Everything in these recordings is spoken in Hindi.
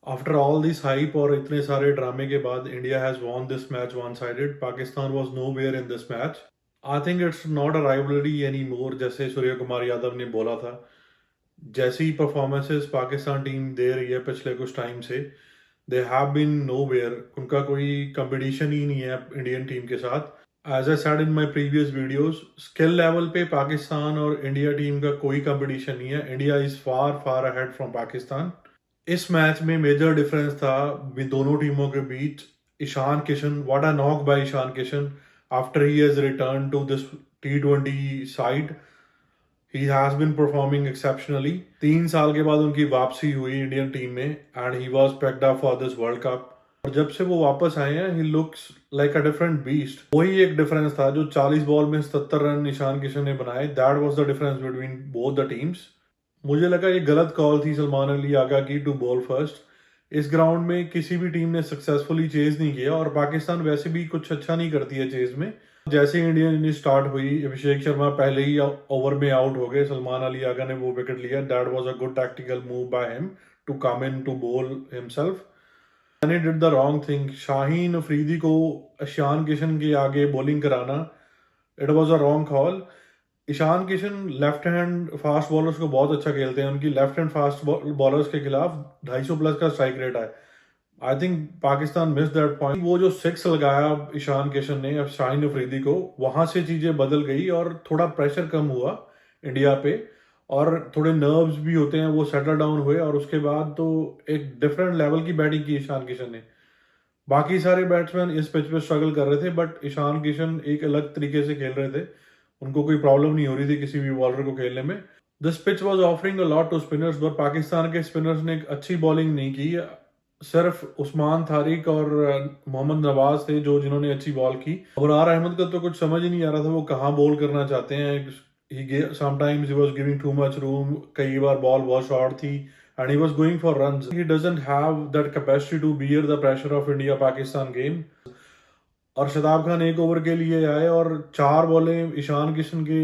आफ्टर ऑल दिस हाइप और इतने सारे ड्रामे के बाद India has won this match one sided. Pakistan was nowhere in this match. I think it's not a rivalry any more, जैसे सूर्य कुमार यादव ने बोला था. जैसी परफॉर्मेंसेस पाकिस्तान टीम दे रही है पिछले कुछ टाइम से, they have been nowhere. उनका कोई कंपटीशन ही नहीं है इंडियन टीम के साथ. As I said in my previous videos, skill level पे पाकिस्तान और इंडिया टीम का कोई कंपटीशन नहीं है. India is far far ahead from Pakistan. इस मैच में मेजर डिफरेंस था दोनों टीमों के बीच. Ishan Kishan, what a knock by Ishan Kishan after he has returned to this T20 side. He has been performing exceptionally. 3 साल के बाद उनकी वापसी हुई इंडियन टीम में and he was packed up for this world cup. और जब से वो वापस आए हैं, he looks like a different beast. वही एक डिफरेंस था जो 40 बॉल में 77 रन ईशान किशन ने बनाए. That was the difference between both the teams. मुझे लगा ये गलत कॉल थी सलमान अली आगा की टू बॉल फर्स्ट. इस ग्राउंड में किसी भी टीम ने सक्सेसफुली चेज नहीं किया और पाकिस्तान वैसे भी कुछ अच्छा नहीं करती है चेज में. जैसे इंडियन इनिंग स्टार्ट हुई, अभिषेक शर्मा पहले ही ओवर में आउट हो गए. सलमान अली आगा ने वो विकेट लिया. That was a good tactical move by him to come in to bowl himself. मैंने did the wrong thing. Shaheen Afridi को ईशान किशन के आगे बॉलिंग कराना, it was a wrong call. Ishan Kishan left hand fast bowlers को बहुत अच्छा खेलते हैं. उनकी लेफ्ट हैंड फास्ट बॉलर्स के खिलाफ 250 प्लस का स्ट्राइक रेट है. I think Pakistan miss that point. वो जो सिक्स लगाया ईशान किशन ने शाहीन अफरीदी को, वहां से चीजें बदल गई और थोड़ा प्रेशर कम हुआ इंडिया पे और थोड़े नर्व्स भी होते हैं वो सेटल डाउन हुए. और उसके बाद तो एक डिफरेंट लेवल की बैटिंग की ईशान किशन ने. बाकी सारे बैट्समैन इस पिच पे स्ट्रगल कर रहे थे बट ईशान किशन एक अलग तरीके से खेल रहे थे. उनको कोई प्रॉब्लम नहीं हो रही थी किसी भी बॉलर को खेलने में. This pitch was offering a lot to spinners but Pakistan के स्पिनर्स ने एक अच्छी बॉलिंग नहीं की. सिर्फ उस्मान तारिक और मोहम्मद नवाज थे जो जिन्होंने अच्छी बॉल की. अबरार अहमद का तो कुछ समझ ही नहीं आ रहा था वो कहाँ बॉल करना चाहते हैं. Sometimes he was giving too much room. कई बार बॉल बहुत शॉर्ट थी and he was going for runs. He doesn't have that capacity to bear the pressure of India-Pakistan game. और शताब खान एक ओवर के लिए आए और 4 बॉलें ईशान किशन के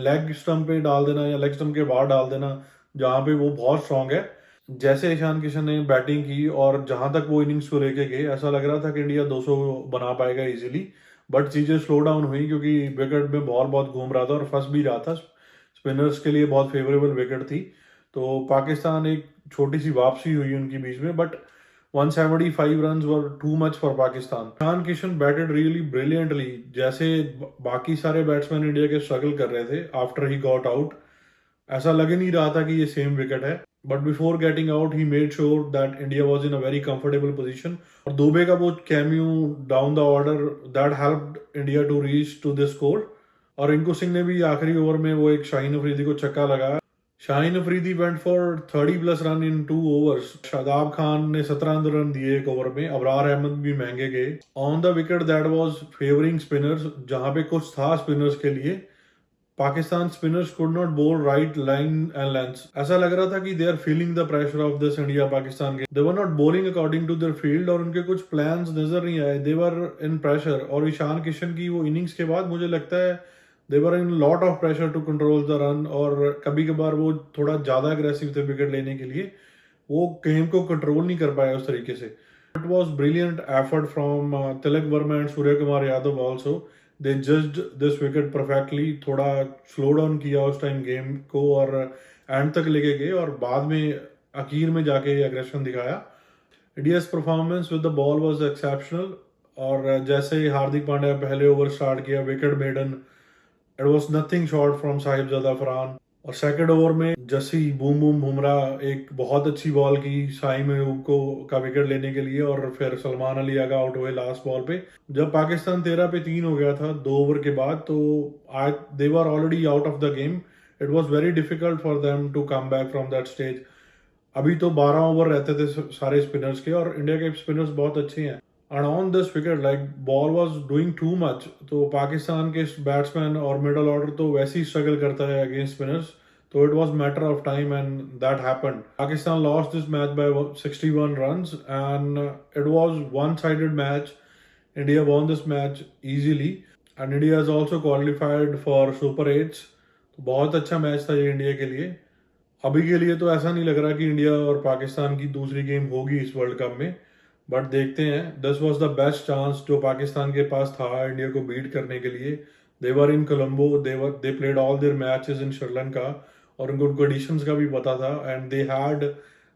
लेग स्टंप पे डाल देना या लेग स्टंप के बाहर डाल देना, जहां पे वो बहुत स्ट्रांग है. जैसे ईशान किशन ने बैटिंग की और जहां तक वो इनिंग्स को लेके गए, ऐसा लग रहा था कि इंडिया 200 बना पाएगा इजीली. बट चीजें स्लो डाउन हुई क्योंकि विकेट में बॉल बहुत घूम रहा था और फंस भी रहा था. स्पिनर्स के लिए बहुत फेवरेबल विकेट थी. तो पाकिस्तान एक छोटी सी वापसी हुई उनकी बीच में. But 175 runs were too much for Pakistan. Ishan Kishan batted really brilliantly. जैसे बाकी सारे बैट्समैन इंडिया के स्ट्रगल कर रहे थे आफ्टर ही गॉट आउट, ऐसा लग ही नहीं रहा था कि ये सेम विकेट है. But before getting out he made sure that India was in a very comfortable position. और दुबे का वो came down the order, that helped India to reach to this score. और रिंकू सिंह ने भी आखिरी ओवर में वो एक शाहीन अफरीदी को छक्का लगाया. Shaheen Afridi went for 30 plus run in 2 overs. Shadab Khan ने 17 रन दिए एक ओवर में. अबरार अहमद भी महंगे गए on the wicket. That was favouring spinners. जहां पे कुछ था स्पिनर्स के लिए, Pakistan spinners could not bowl right line and length. ऐसा लग रहा था कि they are feeling the pressure of this India Pakistan game. They were not bowling according to their field और उनके कुछ प्लान्स नजर नहीं आए. They were in pressure. और ईशान किशन की वो इनिंग्स के बाद मुझे लगता है they were in lot of pressure to control the run. और कभी कभार वो थोड़ा ज्यादा अग्रेसिव थे विकेट लेने के लिए. वो गेम को कंट्रोल नहीं कर पाया उस तरीके से. It was brilliant effort from Tilak Varma and Surya Kumar Yadav also. They judged this wicket perfectly. थोड़ा स्लो डाउन किया उस टाइम गेम को और एंड तक लेके गए और बाद में आखिर में जाके एग्रेशन दिखाया. India's performance with the ball was exceptional. और जैसे हार्दिक पांड्या पहले ओवर स्टार्ट किया, wicket maiden, it was nothing short from Sahibzada Farhan. और सेकंड ओवर में जसी बूम बूम बुमराह एक बहुत अच्छी बॉल की शाही महबूब को का विकेट लेने के लिए और फिर सलमान अली आगा आउट हुए लास्ट बॉल पे. जब पाकिस्तान 13 पे 3 हो गया था 2 ओवर के बाद, तो आज they were already out of the game. It was very difficult for them to come back from that stage. अभी तो 12 ओवर रहते थे सारे स्पिनर्स के और इंडिया के स्पिनर्स बहुत अच्छे हैं. And on this wicket like ball was doing too much. तो पाकिस्तान के बैट्समैन और मिडल ऑर्डर तो वैसे ही स्ट्रगल करता है अगेंस्ट स्पिनर्स. तो it was matter of time and that happened. Pakistan lost this match by 61 runs and it was one sided match. India won this match easily and India has also qualified for super 8. बहुत अच्छा मैच था ये इंडिया के लिए. अभी के लिए तो ऐसा नहीं लग रहा कि इंडिया और पाकिस्तान की दूसरी गेम होगी इस वर्ल्ड कप में, बट देखते हैं। This was the best chance जो पाकिस्तान के पास था इंडिया को बीट करने के लिए। They were in Colombo, they played all their matches in Sri Lanka, और उनको कंडीशंस का भी पता था, and they had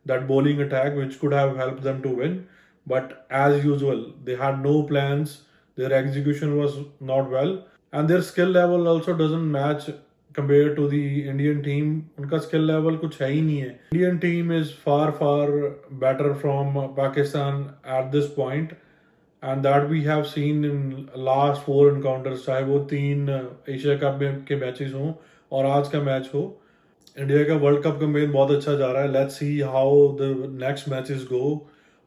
that bowling attack which could have helped them to win, but as usual they had no plans, their execution was not well, and their skill level also doesn't match compared to the Indian team. उनका स्किल लेवल कुछ है ही नहीं है. Indian team is far better from Pakistan at this point, and that we have seen in last 4 encounters, चाहे वो 3 एशिया कप के मैचेस हों और आज का मैच हो. इंडिया का वर्ल्ड कप कैंपेन बहुत अच्छा जा रहा है. Let's see how the next matches go.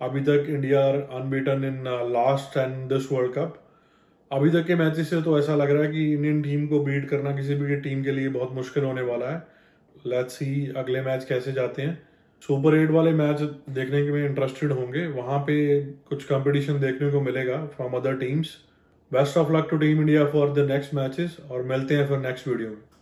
अभी तक India unbeaten in last and this world cup. अभी तक के मैचेस से तो ऐसा लग रहा है कि इंडियन टीम को बीट करना किसी भी टीम के लिए बहुत मुश्किल होने वाला है. लेट्स सी अगले मैच कैसे जाते हैं. सुपर 8 वाले मैच देखने के में इंटरेस्टेड होंगे. वहाँ पे कुछ कंपटीशन देखने को मिलेगा from other teams. Best of luck to team India for the next matches, और मिलते हैं फिर नेक्स्ट वीडियो में.